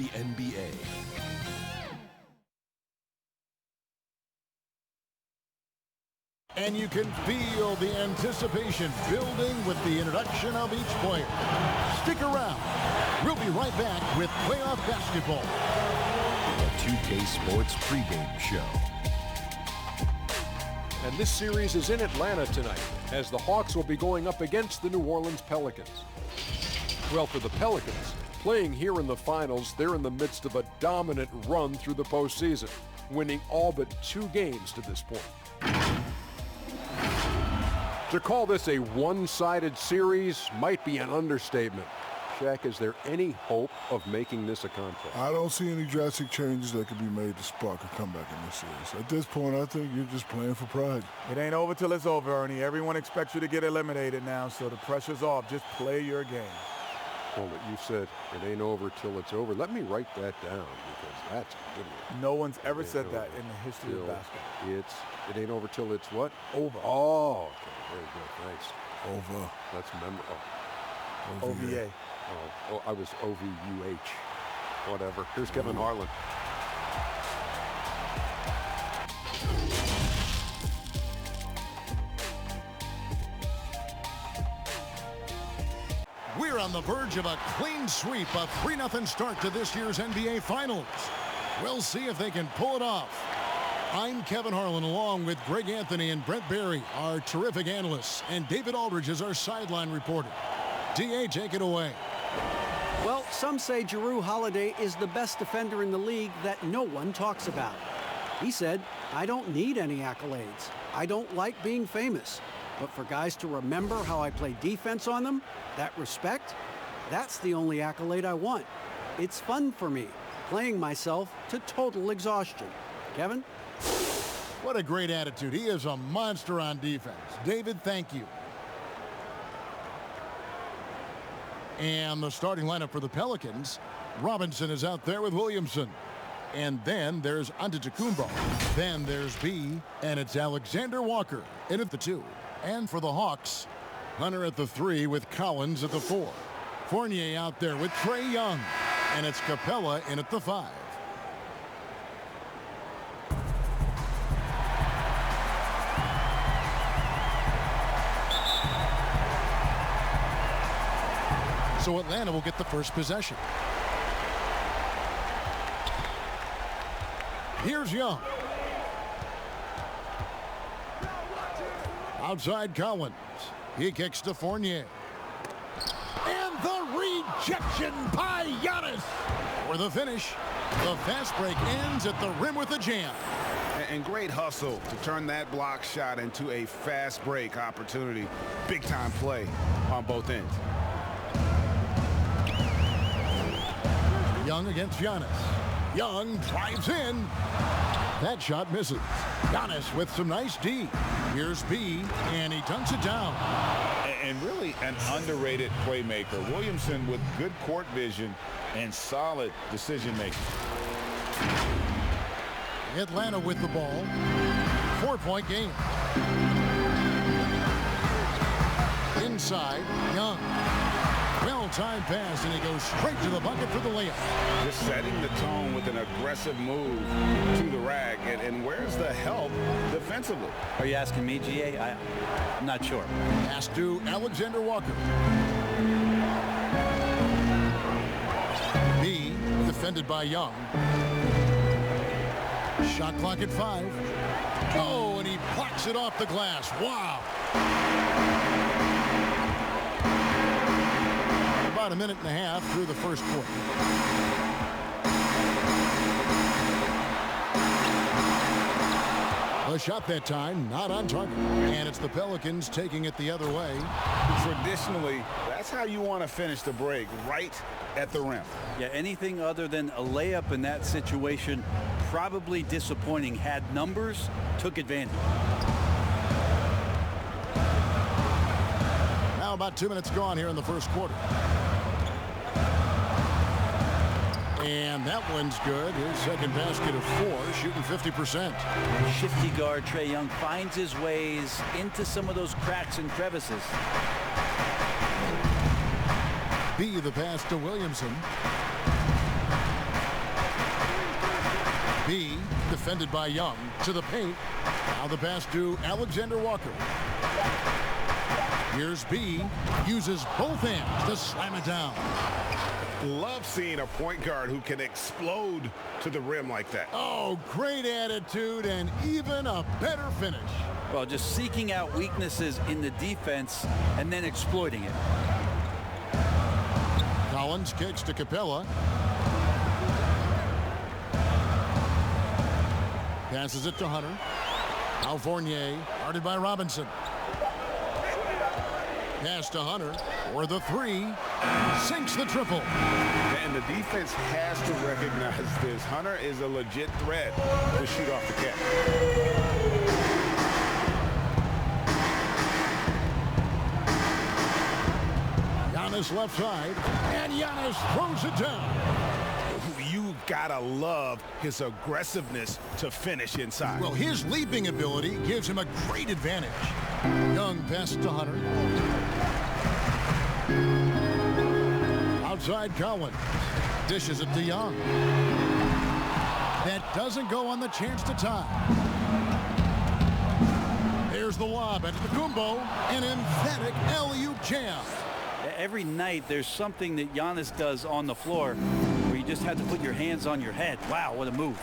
the NBA. And you can feel the anticipation building with the introduction of each player. Stick around. We'll be right back with playoff basketball. The 2K Sports pregame show. And this series is in Atlanta tonight, as the Hawks will be going up against the New Orleans Pelicans. Well, for the Pelicans, playing here in the finals, they're in the midst of a dominant run through the postseason, winning all but 2 games to this point. To call this a one-sided series might be an understatement. Shaq, is there any hope of making this a contest? I don't see any drastic changes that could be made to spark a comeback in this series. At this point, I think you're just playing for pride. It ain't over till it's over, Ernie. Everyone expects you to get eliminated now, so the pressure's off. Just play your game. Well, you said it ain't over till it's over. Let me write that down, because that's a good one. No one's ever said that in the history of basketball. It ain't over till it's what? Over. Oh, okay. Very good. Thanks. Over. That's memorable. OVA. Oh, I was OVUH. Whatever. Here's Kevin Harlan. We're on the verge of a clean sweep, a 3-0 start to this year's NBA Finals. We'll see if they can pull it off. I'm Kevin Harlan, along with Greg Anthony and Brent Barry, our terrific analysts, and David Aldridge is our sideline reporter. D.A., take it away. Well, some say Jrue Holiday is the best defender in the league that no one talks about. He said, "I don't need any accolades. I don't like being famous. But for guys to remember how I play defense on them, that respect, that's the only accolade I want. It's fun for me, playing myself to total exhaustion." Kevin? What a great attitude. He is a monster on defense. David, thank you. And the starting lineup for the Pelicans, Robinson is out there with Williamson. And then there's Antetokounmpo. Then there's B, and it's Alexander Walker in at the 2. And for the Hawks, Hunter at the 3 with Collins at the 4. Fournier out there with Trae Young. And it's Capella in at the 5. So Atlanta will get the first possession. Here's Young. Outside Collins. He kicks to Fournier. And the rejection by Giannis. For the finish, the fast break ends at the rim with a jam. And great hustle to turn that block shot into a fast break opportunity. Big time play on both ends. Young against Giannis. Young drives in. That shot misses. Giannis with some nice D. Here's B, and he dunks it down. And really an underrated playmaker. Williamson with good court vision and solid decision making. Atlanta with the ball. 4-point game. Inside, Young. Well-timed pass, and he goes straight to the bucket for the layup. Just setting the tone with an aggressive move to the rack. And where's the help defensively? Are you asking me, GA? I'm not sure. Pass to Alexander Walker. B, defended by Young. Shot clock at 5. Oh, and he blocks it off the glass. Wow. About a minute and a half through the first quarter. A shot that time, not on target. And it's the Pelicans taking it the other way. Traditionally, that's how you want to finish the break, right at the rim. Yeah, anything other than a layup in that situation, probably disappointing. Had numbers, took advantage. Now about 2 minutes gone here in the first quarter. And that one's good. His second basket of 4, shooting 50%. Shifty guard Trae Young finds his ways into some of those cracks and crevices. B, the pass to Williamson. defended by Young. To the paint. Now the pass to Alexander Walker. Here's B. Uses both hands to slam it down. Love seeing a point guard who can explode to the rim like that. Oh, great attitude and even a better finish. Well, just seeking out weaknesses in the defense and then exploiting it. Collins kicks to Capella. Passes it to Hunter. Now Fournier, guarded by Robinson. Pass to Hunter for the three. Sinks the triple. And the defense has to recognize this. Hunter is a legit threat to shoot off the catch. Giannis left side, and Giannis throws it down. You gotta love his aggressiveness to finish inside. Well, his leaping ability gives him a great advantage. Young passes to Hunter. Outside Collins. Dishes it to Young. That doesn't go on the chance to tie. There's the lob at Kumbo. An emphatic alley-oop jam. Every night there's something that Giannis does on the floor where you just have to put your hands on your head. Wow, what a move.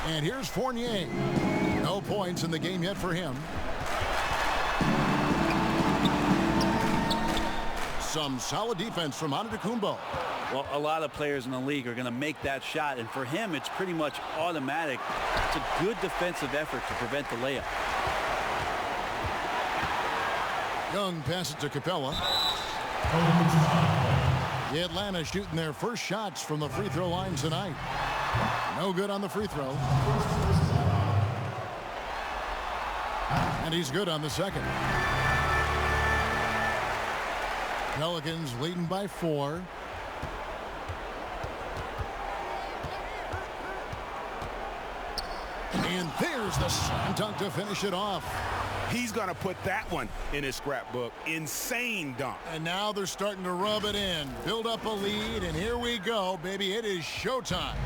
And here's Fournier. No points in the game yet for him. Some solid defense from Antetokounmpo. Well, a lot of players in the league are going to make that shot, and for him, it's pretty much automatic. It's a good defensive effort to prevent the layup. Young passes to Capella. The Atlanta shooting their first shots from the free throw line tonight. No good on the free throw. And he's good on the second. Pelicans leading by 4. And there's the slam dunk to finish it off. He's going to put that one in his scrapbook. Insane dunk. And now they're starting to rub it in. Build up a lead, and here we go, baby. It is showtime.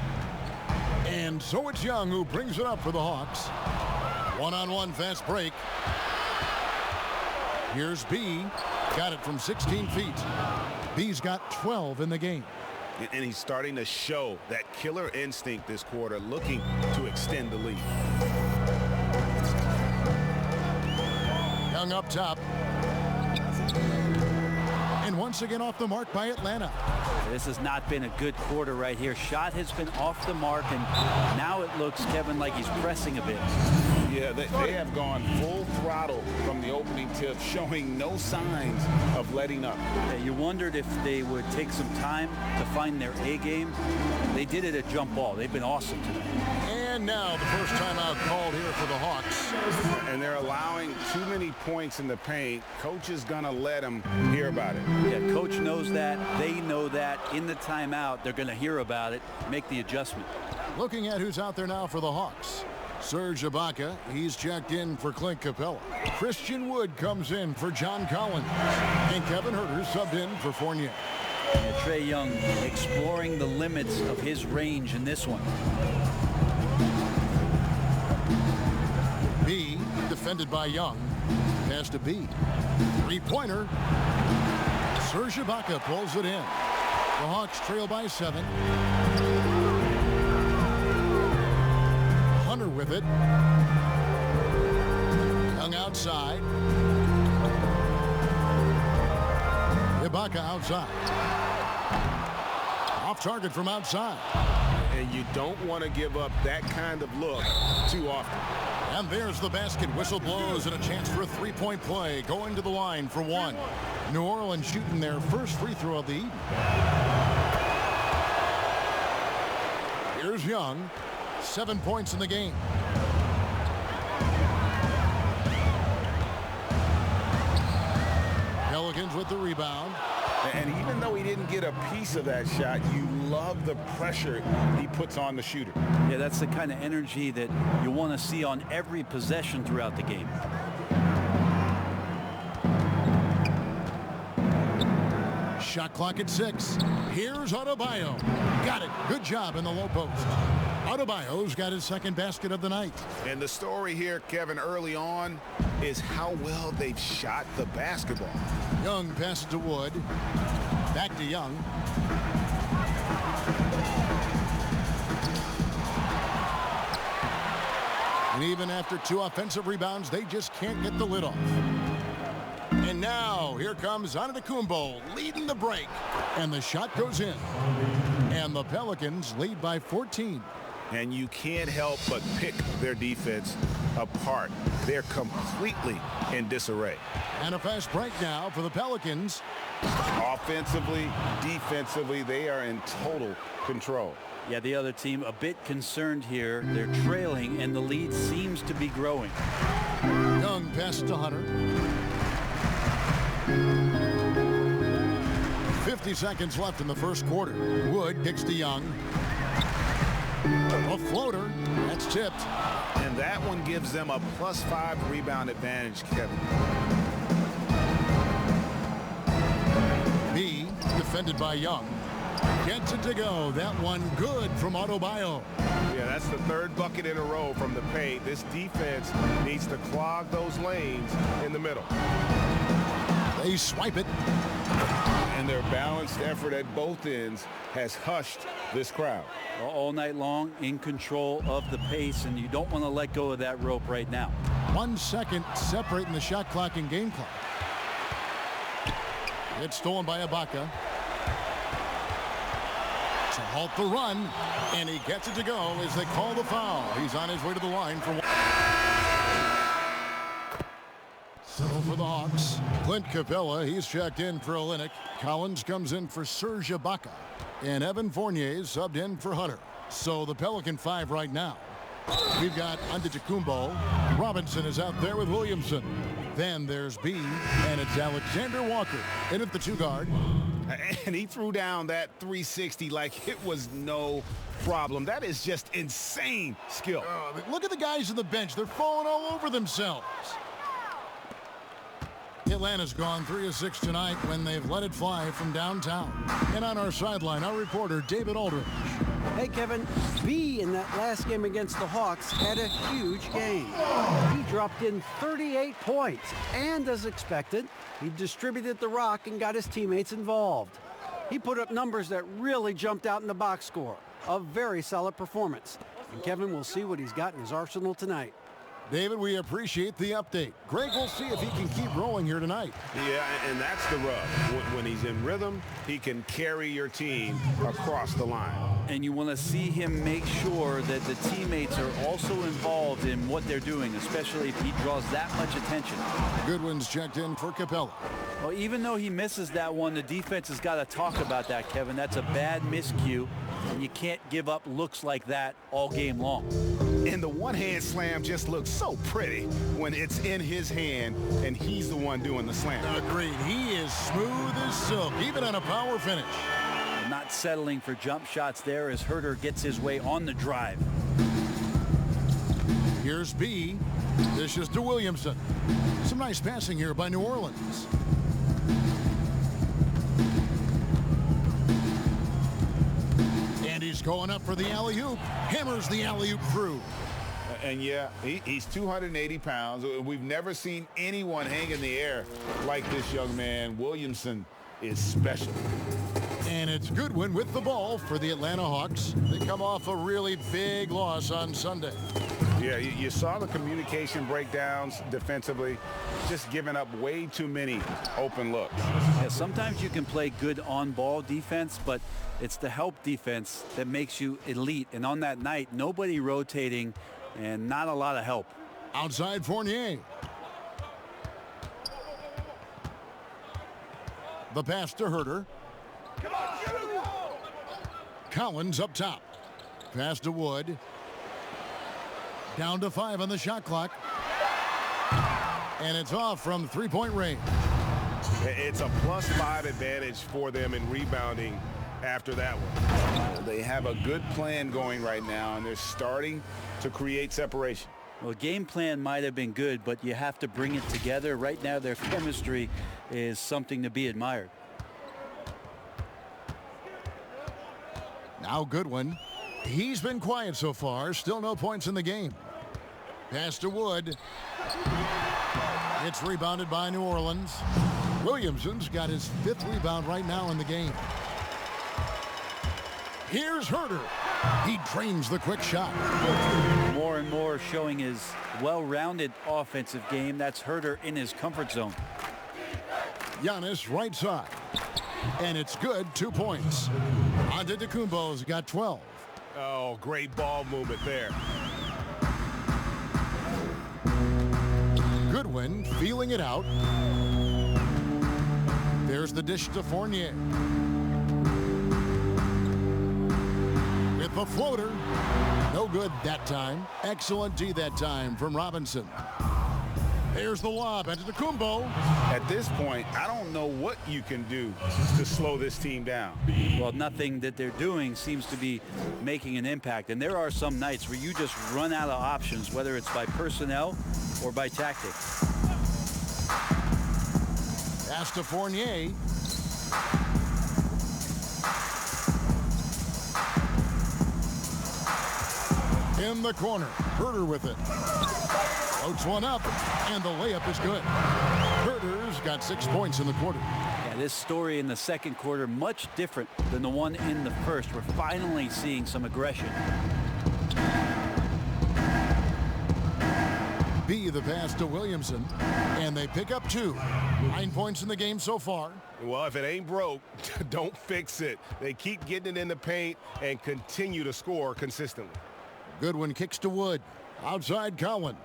And so it's Young who brings it up for the Hawks. One-on-one fast break. Here's B. Got it from 16 feet. B's got 12 in the game. And he's starting to show that killer instinct this quarter, looking to extend the lead. Young up top. And once again off the mark by Atlanta. This has not been a good quarter right here. Shot has been off the mark, and now it looks, Kevin, like he's pressing a bit. Yeah, they have gone full throttle from the opening tip, showing no signs of letting up. Yeah, you wondered if they would take some time to find their A game. They did it at jump ball. They've been awesome tonight. And now the first timeout called here for the Hawks. And they're allowing too many points in the paint. Coach is going to let them hear about it. Yeah, coach knows that. They know that. In the timeout, they're going to hear about it, make the adjustment. Looking at who's out there now for the Hawks. Serge Ibaka, he's checked in for Clint Capella. Christian Wood comes in for John Collins. And Kevin Huerter subbed in for Fournier. Yeah, Trae Young exploring the limits of his range in this one. B, defended by Young. Pass to B. Three-pointer. Serge Ibaka pulls it in. The Hawks trail by 7. Hunter with it. Young outside. Ibaka outside. Off target from outside. And you don't want to give up that kind of look too often. And there's the basket. Whistle blows and a chance for a three-point play. Going to the line for 1. New Orleans shooting their first free throw of the evening. Here's Young. 7 points in the game. Pelicans with the rebound. And even though he didn't get a piece of that shot, you love the pressure he puts on the shooter. Yeah, that's the kind of energy that you want to see on every possession throughout the game. Shot clock at 6. Here's Adebayo. Got it. Good job in the low post. Adebayo's got his second basket of the night. And the story here, Kevin, early on is how well they've shot the basketball. Young passes to Wood. Back to Young. And even after 2 offensive rebounds, they just can't get the lid off. And now, here comes Antetokounmpo leading the break. And the shot goes in. And the Pelicans lead by 14. And you can't help but pick their defense apart. They're completely in disarray. And a fast break now for the Pelicans. Offensively, defensively, they are in total control. Yeah, the other team a bit concerned here. They're trailing, and the lead seems to be growing. Young passes to Hunter. 50 seconds left in the first quarter. Wood kicks to Young. A floater. That's tipped. And that one gives them a +5 rebound advantage, Kevin. B, defended by Young. Gets it to go. That one good from Adebayo. Yeah, that's the 3rd bucket in a row from the paint. This defense needs to clog those lanes in the middle. They swipe it. And their balanced effort at both ends has hushed this crowd. All night long, in control of the pace, and you don't want to let go of that rope right now. 1 second separating the shot clock and game clock. It's stolen by Ibaka. To halt the run, and he gets it to go as they call the foul. He's on his way to the line for one. So for the Hawks, Clint Capella, he's checked in for Olynyk. Collins comes in for Serge Ibaka. And Evan Fournier subbed in for Hunter. So the Pelican 5 right now. We've got Antetokounmpo. Robinson is out there with Williamson. Then there's B, and it's Alexander Walker in at the 2 guard. And he threw down that 360 like it was no problem. That is just insane skill. Look at the guys on the bench. They're falling all over themselves. Atlanta's gone 3 of 6 tonight when they've let it fly from downtown. And on our sideline, our reporter, David Aldridge. Hey, Kevin, B in that last game against the Hawks had a huge game. He dropped in 38 points, and as expected, he distributed the rock and got his teammates involved. He put up numbers that really jumped out in the box score. A very solid performance. And Kevin will see what he's got in his arsenal tonight. David, we appreciate the update. Greg will see if he can keep rolling here tonight. Yeah, and that's the rub. When he's in rhythm, he can carry your team across the line. And you want to see him make sure that the teammates are also involved in what they're doing, especially if he draws that much attention. Goodwin's checked in for Capella. Well, even though he misses that one, the defense has got to talk about that, Kevin. That's a bad miscue, and you can't give up looks like that all game long. And the one-hand slam just looks so pretty when it's in his hand and he's the one doing the slam. Agreed. He is smooth as silk, even on a power finish. Not settling for jump shots there as Herter gets his way on the drive. Here's B. This is to Williamson. Some nice passing here by New Orleans. And he's going up for the alley-oop. Hammers the alley-oop through. And yeah, he's 280 pounds. We've never seen anyone hang in the air like this young man. Williamson is special. And it's Goodwin with the ball for the Atlanta Hawks. They come off a really big loss on Sunday. Yeah, you saw the communication breakdowns defensively, just giving up way too many open looks. Yeah, sometimes you can play good on-ball defense, but it's the help defense that makes you elite. And on that night, nobody rotating and not a lot of help. Outside Fournier. The pass to Herter. Collins up top. Pass to Wood. Down to 5 on the shot clock. And it's off from three-point range. It's a +5 advantage for them in rebounding after that one. They have a good plan going right now, and they're starting to create separation. Well, game plan might have been good, but you have to bring it together. Right now, their chemistry is something to be admired. Now Goodwin. He's been quiet so far. Still no points in the game. Pass to Wood. It's rebounded by New Orleans. Williamson's got his 5th rebound right now in the game. Here's Herter. He trains the quick shot. More and more showing his well-rounded offensive game. That's Herter in his comfort zone. Giannis right side. And it's good. 2 points. Antetokounmpo's got 12. Oh, great ball movement there. Goodwin feeling it out. There's the dish to Fournier. With the floater. No good that time. Excellent D that time from Robinson. There's the lob. Antetokounmpo. At this point, I don't know what you can do to slow this team down. Well, nothing that they're doing seems to be making an impact. And there are some nights where you just run out of options, whether it's by personnel or by tactics. Pass to Fournier. In the corner. Herter with it. Floats one up, and the layup is good. Herter's got 6 points in the quarter. Yeah, this story in the second quarter, much different than the one in the first. We're finally seeing some aggression. B, the pass to Williamson, and they pick up 2. 9 points in the game so far. Well, if it ain't broke, don't fix it. They keep getting it in the paint and continue to score consistently. Goodwin kicks to Wood. Outside Collins.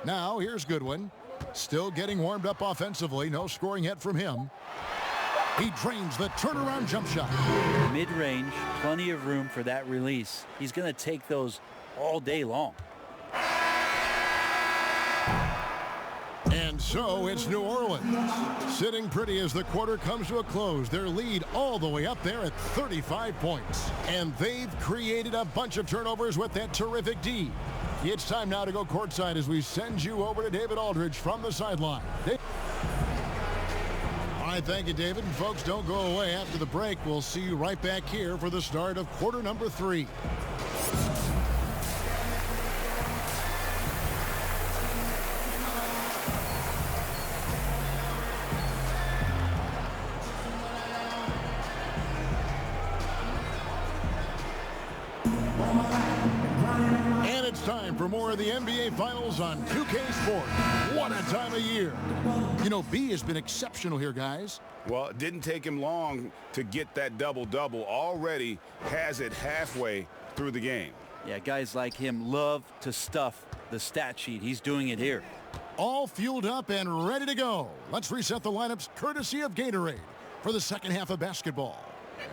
Now here's Goodwin. Still getting warmed up offensively. No scoring yet from him. He drains the turnaround jump shot. Mid-range, plenty of room for that release. He's going to take those all day long. And so it's New Orleans. Sitting pretty as the quarter comes to a close. Their lead all the way up there at 35 points. And they've created a bunch of turnovers with that terrific D. It's time now to go courtside as we send you over to David Aldridge from the sideline. All right, thank you, David. And folks, don't go away after the break. We'll see you right back here for the start of quarter number 3. Time for more of the NBA Finals on 2K Sports. What a time of year. You know, B has been exceptional here, guys. Well, it didn't take him long to get that double-double. Already has it halfway through the game. Yeah, guys like him love to stuff the stat sheet. He's doing it here. All fueled up and ready to go. Let's reset the lineups courtesy of Gatorade for the second half of basketball.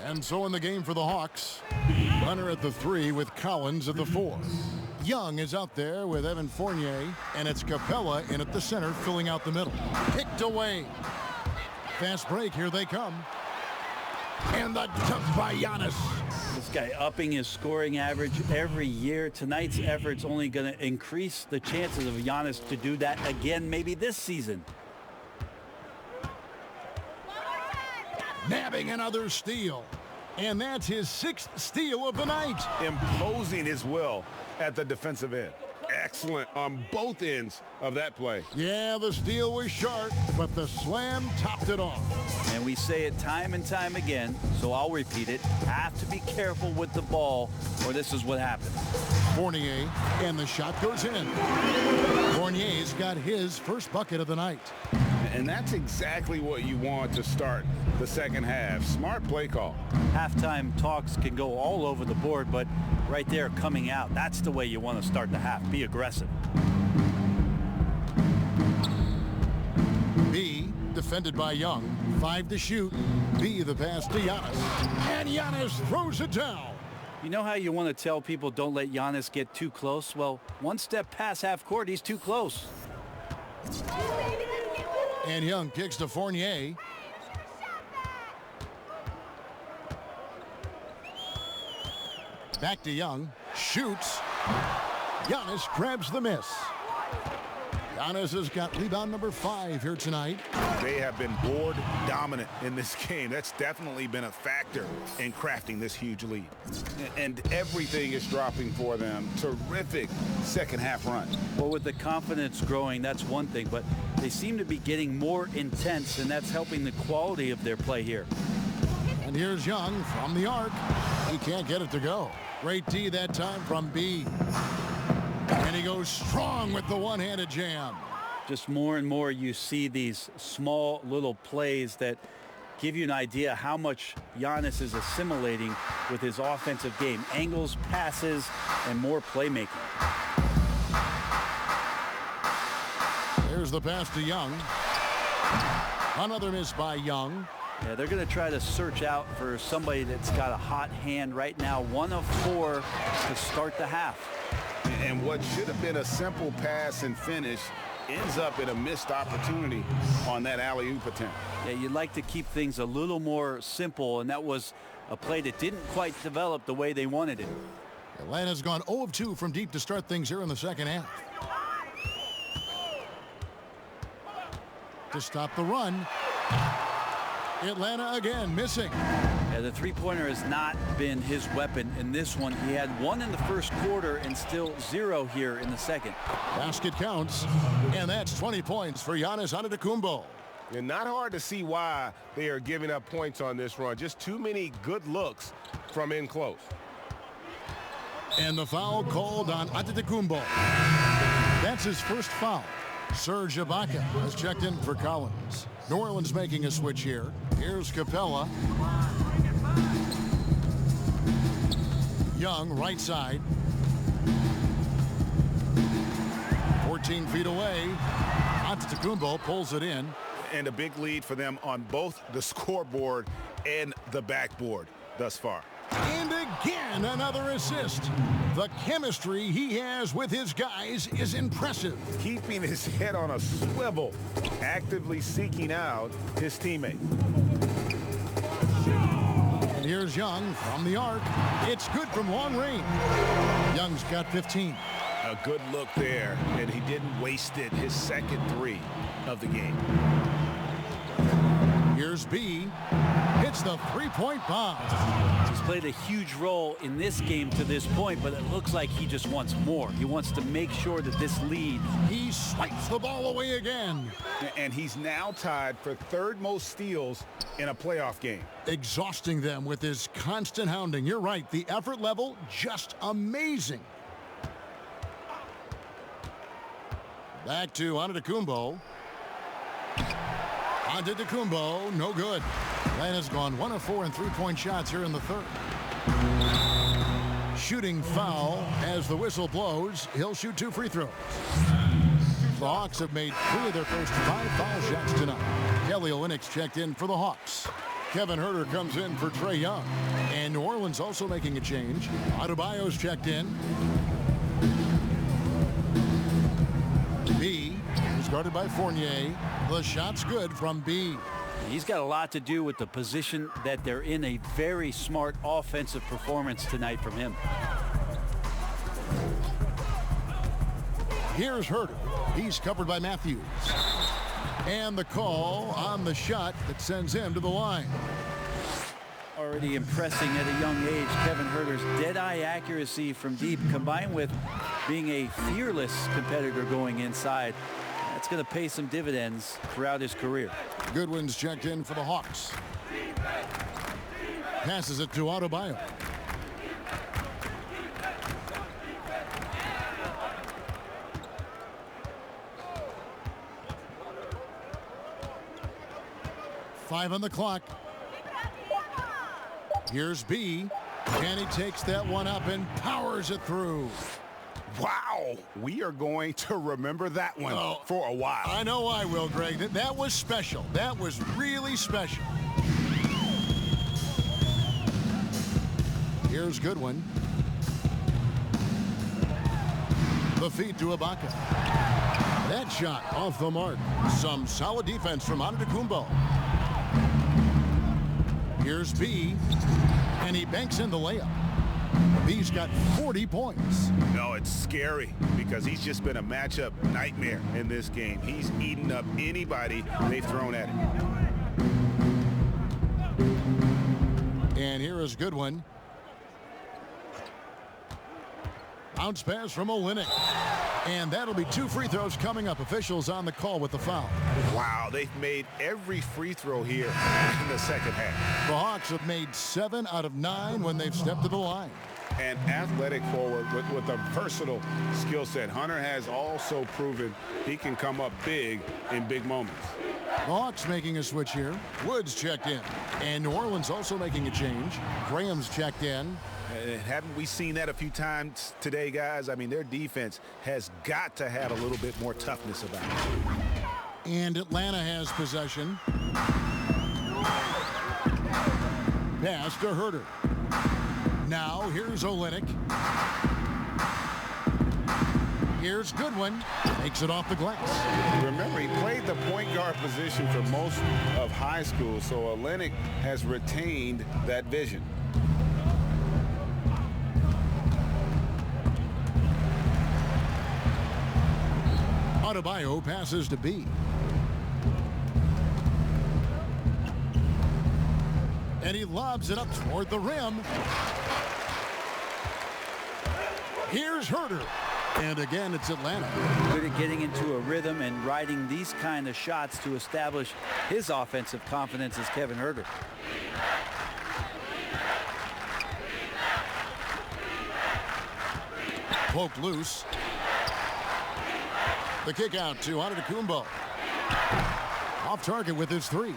And so in the game for the Hawks, Runner at the 3 with Collins at the 4. Young is out there with Evan Fournier, and it's Capella in at the center, filling out the middle. Picked away. Fast break, here they come. And the dunk by Giannis. This guy upping his scoring average every year. Tonight's effort's only going to increase the chances of Giannis to do that again, maybe this season. Nabbing another steal. And that's his 6th steal of the night. Imposing his will at the defensive end. Excellent on both ends of that play. Yeah, the steal was sharp, but the slam topped it off. And we say it time and time again, so I'll repeat it. Have to be careful with the ball, or this is what happens. Fournier, and the shot goes in. Fournier's got his first bucket of the night. And that's exactly what you want to start the second half. Smart play call. Halftime talks can go all over the board, but right there coming out, that's the way you want to start the half. Be aggressive. B, defended by Young. 5 to shoot. B, the pass to Giannis. And Giannis throws it down. You know how you want to tell people don't let Giannis get too close? Well, one step past half court, he's too close. And Young kicks to Fournier. Back to Young. Shoots. Giannis grabs the miss. Giannis has got rebound number 5 here tonight. They have been board dominant in this game. That's definitely been a factor in crafting this huge lead. And everything is dropping for them. Terrific second half run. Well, with the confidence growing, that's one thing, but they seem to be getting more intense, and that's helping the quality of their play here. And here's Young from the arc. He can't get it to go. Great D that time from B. And he goes strong with the one-handed jam. Just more and more you see these small little plays that give you an idea how much Giannis is assimilating with his offensive game. Angles, passes, and more playmaking. There's the pass to Young. Another miss by Young. Yeah, they're going to try to search out for somebody that's got a hot hand right now. 1 of 4 to start the half. And what should have been a simple pass and finish ends up in a missed opportunity on that alley-oop attempt. Yeah, you'd like to keep things a little more simple, and that was a play that didn't quite develop the way they wanted it. Atlanta's gone 0 of 2 from deep to start things here in the second half. To stop the run. Atlanta again missing. Yeah, the three-pointer has not been his weapon in this one. He had 1 in the first quarter and still 0 here in the second. Basket counts, and that's 20 points for Giannis Antetokounmpo. And not hard to see why they are giving up points on this run. Just too many good looks from in close. And the foul called on Antetokounmpo. That's his first foul. Serge Ibaka has checked in for Collins. New Orleans making a switch here. Here's Capella. Young, right side. 14 feet away. Antetokounmpo pulls it in. And a big lead for them on both the scoreboard and the backboard thus far. And again, another assist. The chemistry he has with his guys is impressive. Keeping his head on a swivel, actively seeking out his teammate. And here's Young from the arc. It's good from long range. Young's got 15. A good look there, and he didn't waste it. His second 3 of the game. Here's B. Hits the three-point bomb. He's played a huge role in this game to this point, but it looks like he just wants more. He wants to make sure that this lead. He swipes the ball away again. And he's now tied for 3rd most steals in a playoff game. Exhausting them with his constant hounding. You're right. The effort level, just amazing. Back to Antetokounmpo. Antetokounmpo, no good. Atlanta's gone 1 of 4 in three-point shots here in the third. Shooting foul as the whistle blows. He'll shoot 2 free throws. The Hawks have made 3 of their first 5 foul shots tonight. Kelly Olynyk's checked in for the Hawks. Kevin Huerter comes in for Trae Young. And New Orleans also making a change. Adebayo's checked in. B is guarded by Fournier. The shot's good from B. He's got a lot to do with the position that they're in. A very smart offensive performance tonight from him. Here's Huerter. He's covered by Matthews. And the call on the shot that sends him to the line. Already impressing at a young age, Kevin Huerter's dead-eye accuracy from deep, combined with being a fearless competitor going inside. That's going to pay some dividends throughout his career. Goodwin's checked in for the Hawks. Passes it to Adebayo. Five on the clock. Here's B. And he takes that one up and powers it through. Wow, we are going to remember that one for a while. I know I will, Greg. That was special. That was really special. Here's Goodwin. The feed to Ibaka. That shot off the mark. Some solid defense from Antetokounmpo. Here's B. And he banks in the layup. B's got 40 points. No, it's scary because he's just been a matchup nightmare in this game. He's eaten up anybody they've thrown at him. And here is a good one. Bounce pass from Olynyk. And that'll be 2 free throws coming up. Officials on the call with the foul. Wow, they've made every free throw here in the second half. The Hawks have made 7 out of 9 when they've stepped to the line. An athletic forward with a versatile skill set. Hunter has also proven he can come up big in big moments. The Hawks making a switch here. Woods checked in. And New Orleans also making a change. Graham's checked in. Haven't we seen that a few times today, guys? I mean, their defense has got to have a little bit more toughness about it. And Atlanta has possession. Pass to Herter. Now here's Olynyk. Here's Goodwin. Takes it off the glass. Remember, he played the point guard position for most of high school, so Olynyk has retained that vision. Adebayo passes to B. And he lobs it up toward the rim. Here's Herter. And again, it's Atlanta. Good at getting into a rhythm and riding these kind of shots to establish his offensive confidence as Kevin Herter. Poked loose. The kick out to Antetokounmpo. Off target with his 3.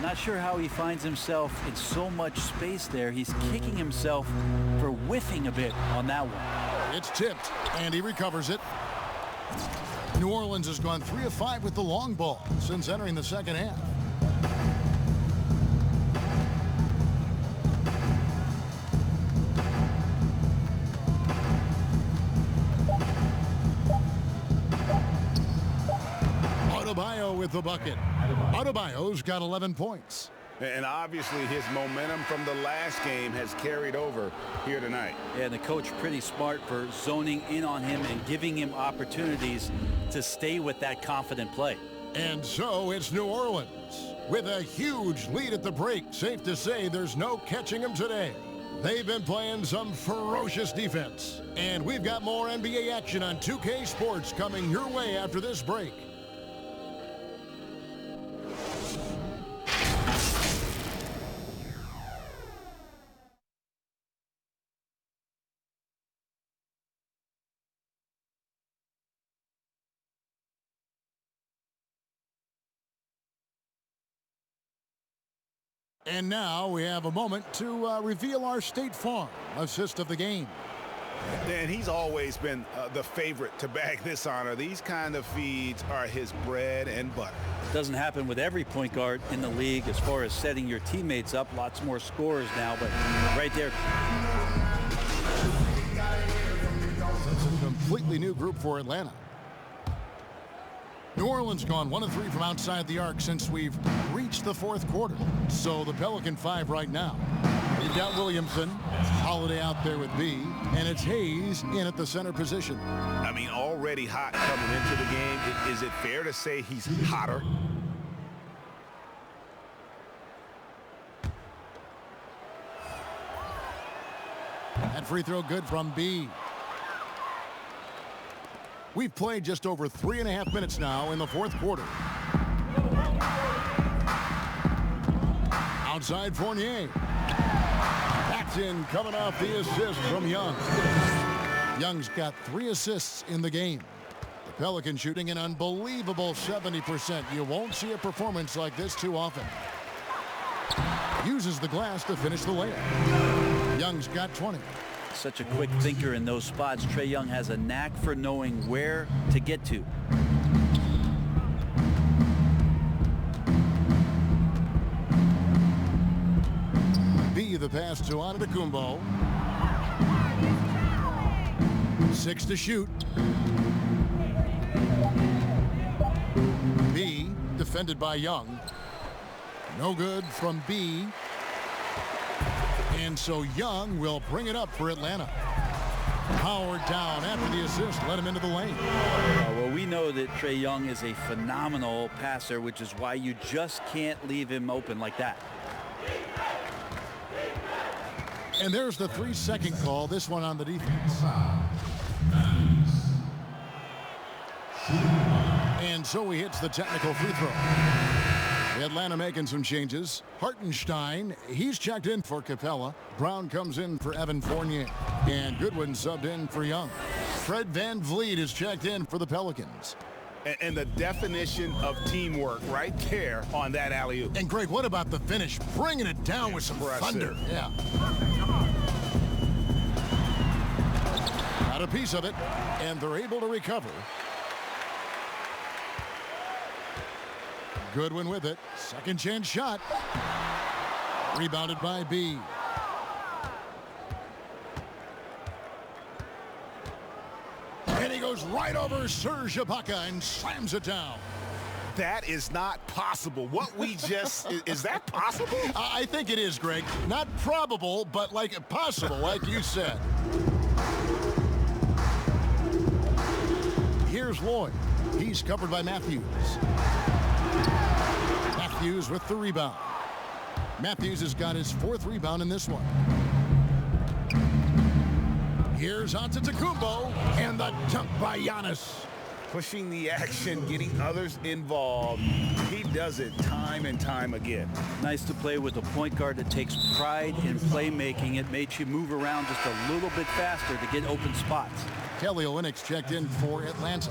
Not sure how he finds himself in so much space there. He's kicking himself for whiffing a bit on that one. It's tipped, and he recovers it. New Orleans has gone 3 of 5 with the long ball since entering the second half. Adebayo with the bucket. Adebayo's got 11 points. And obviously his momentum from the last game has carried over here tonight. Yeah, and the coach pretty smart for zoning in on him and giving him opportunities to stay with that confident play. And so it's New Orleans with a huge lead at the break. Safe to say there's no catching them today. They've been playing some ferocious defense. And we've got more NBA action on 2K Sports coming your way after this break. And now we have a moment to reveal our State Farm assist of the game. And he's always been the favorite to bag this honor. These kind of feeds are his bread and butter. Doesn't happen with every point guard in the league as far as setting your teammates up. Lots more scorers now, but right there. That's a completely new group for Atlanta. New Orleans gone 1 of 3 from outside the arc since we've reached the 4th quarter. So the Pelican 5 right now. You've got Williamson, Holiday out there with B, and it's Hayes in at the center position. I mean, already hot coming into the game. Is it fair to say he's hotter? That free throw good from B. We've played just over 3.5 minutes now in the 4th quarter. Outside Fournier. That's in, coming off the assist from Young. Young's got 3 assists in the game. The Pelicans shooting an unbelievable 70%. You won't see a performance like this too often. Uses the glass to finish the layup. Young's got 20. Such a quick thinker in those spots. Trae Young has a knack for knowing where to get to. B the pass to Antetokounmpo. 6 to shoot. B defended by Young. No good from B. And so Young will bring it up for Atlanta. Powered down after the assist, let him into the lane. Well, we know that Trae Young is a phenomenal passer, which is why you just can't leave him open like that. And there's the 3-second call, this one on the defense. And so he hits the technical free throw. Atlanta making some changes. Hartenstein, he's checked in for Capella. Brown comes in for Evan Fournier. And Goodwin subbed in for Young. Fred VanVleet is checked in for the Pelicans. And the definition of teamwork right there on that alley-oop. And Greg, what about the finish? Bringing it down with some thunder. Yeah. Got a piece of it, and they're able to recover. Goodwin with it. Second chance shot. Rebounded by B. And he goes right over Serge Ibaka and slams it down. That is not possible. What we just, is that possible? I think it is, Greg. Not probable, but like possible, like you said. Here's Lloyd. He's covered by Matthews. Matthews with the rebound. Matthews has got his 4th rebound in this one. Here's Antetokounmpo, and the dunk by Giannis. Pushing the action, getting others involved. He does it time and time again. Nice to play with a point guard that takes pride in playmaking. It makes you move around just a little bit faster to get open spots. Kelly Olynyk's checked in for Atlanta.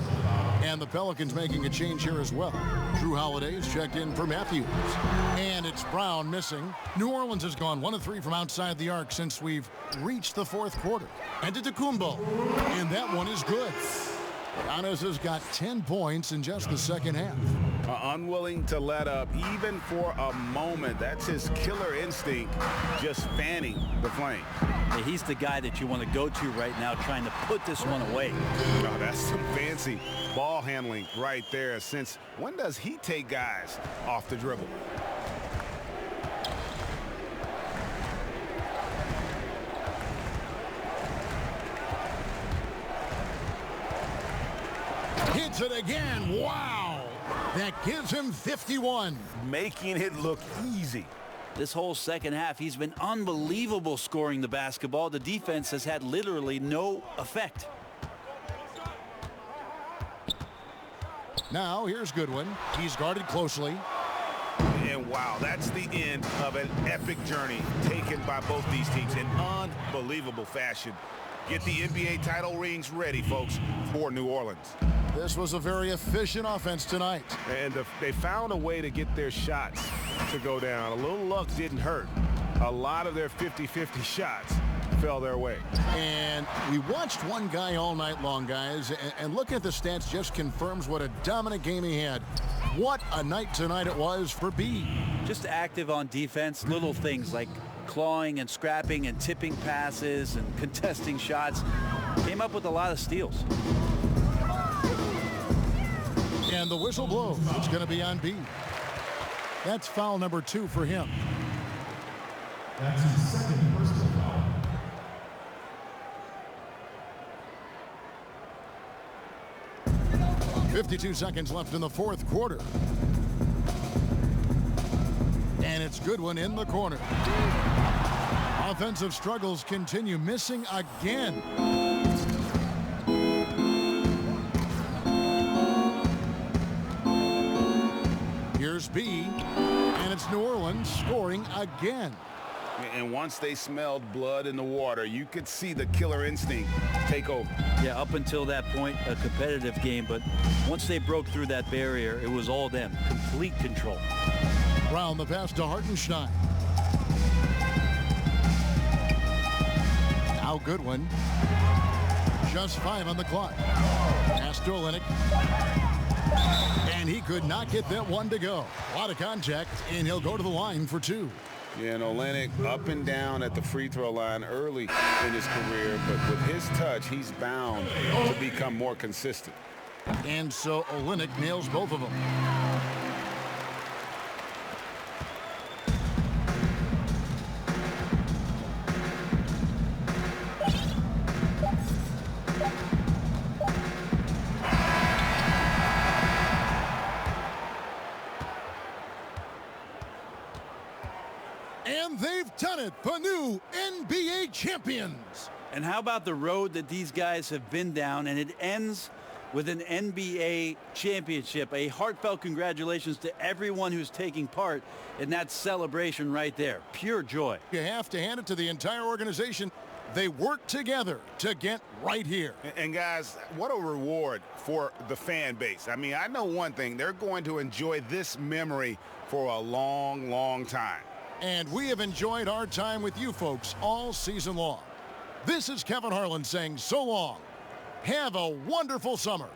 And the Pelicans making a change here as well. Drew Holiday's checked in for Matthews. And it's Brown missing. New Orleans has gone 1 of 3 from outside the arc since we've reached the 4th quarter. Antetokounmpo. And that one is good. Giannis has got 10 points in just the second half. Unwilling to let up even for a moment. That's his killer instinct, just fanning the flame. Yeah, he's the guy that you want to go to right now, trying to put this one away. Oh, that's some fancy ball handling right there. Since when does he take guys off the dribble? Hits it again. Wow. That gives him 51. Making it look easy. This whole second half, he's been unbelievable scoring the basketball. The defense has had literally no effect. Now here's Goodwin. He's guarded closely. And wow, that's the end of an epic journey taken by both these teams in unbelievable fashion. Get the NBA title rings ready, folks, for New Orleans. This was a very efficient offense tonight. And they found a way to get their shots to go down. A little luck didn't hurt. A lot of their 50-50 shots fell their way. And we watched one guy all night long, guys, and looking at the stats just confirms what a dominant game he had. What a night tonight it was for B. Just active on defense, little things like clawing and scrapping and tipping passes and contesting shots. Came up with a lot of steals. And the whistle blows. It's going to be on B. That's foul number 2 for him. That's his second personal foul. .52 seconds left in the 4th quarter. And it's Goodwin in the corner. Offensive struggles continue, missing again. Here's B, and it's New Orleans scoring again. And once they smelled blood in the water, you could see the killer instinct take over. Yeah, up until that point, a competitive game, but once they broke through that barrier, it was all them. Complete control. Brown the pass to Hartenstein. Now Goodwin. Just 5 on the clock. Pass to Olynyk. And he could not get that one to go. A lot of contact, and he'll go to the line for 2. Yeah, and Olynyk up and down at the free throw line early in his career, but with his touch, he's bound to become more consistent. And so Olynyk nails both of them. And they've done it, the new NBA champions. And how about the road that these guys have been down, and it ends with an NBA championship. A heartfelt congratulations to everyone who's taking part in that celebration right there. Pure joy. You have to hand it to the entire organization. They work together to get right here. And guys, what a reward for the fan base. I mean, I know one thing. They're going to enjoy this memory for a long, long time. And we have enjoyed our time with you folks all season long. This is Kevin Harlan saying so long. Have a wonderful summer.